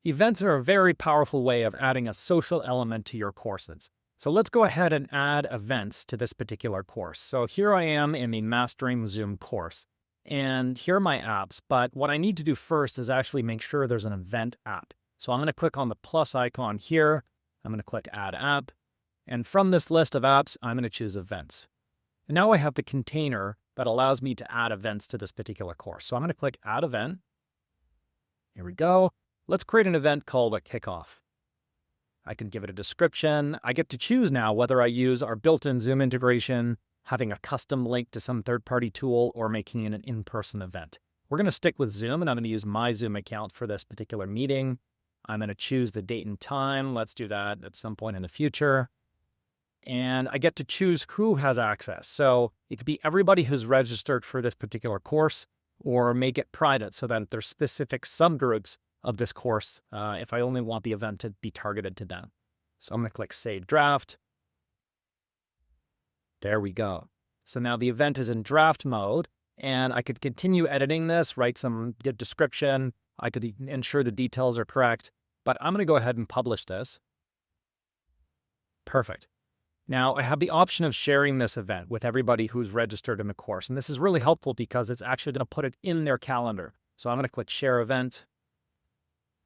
Events are a very powerful way of adding a social element to your courses. So let's go ahead and add events to this particular course. So here I am in the Mastering Zoom course, and here are my apps. But what I need to do first is actually make sure there's an event app. So I'm going to click on the plus icon here. I'm going to click Add App. And from this list of apps, I'm going to choose Events. And now I have the container that allows me to add events to this particular course. So I'm going to click Add Event. Here we go. Let's create an event called a kickoff. I can give it a description. I get to choose now whether I use our built-in Zoom integration, having a custom link to some third-party tool, or making it an in-person event. We're going to stick with Zoom, and I'm going to use my Zoom account for this particular meeting. I'm going to choose the date and time. Let's do that at some point in the future. And I get to choose who has access. So it could be everybody who's registered for this particular course, or make it private so that there's specific subgroups of this course if I only want the event to be targeted to them. So I'm going to click Save Draft. There we go. So now the event is in draft mode, and I could continue editing this, write some good description. I could ensure the details are correct, but I'm going to go ahead and publish this. Perfect. Now I have the option of sharing this event with everybody who's registered in the course. And this is really helpful because it's actually going to put it in their calendar. So I'm going to click Share Event.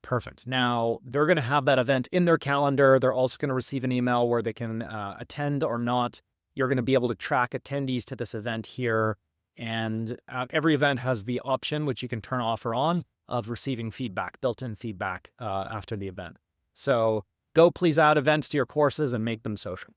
Perfect. Now they're going to have that event in their calendar. They're also going to receive an email where they can attend or not. You're going to be able to track attendees to this event here. And every event has the option, which you can turn off or on, of receiving feedback, built-in feedback after the event. So go please add events to your courses and make them social.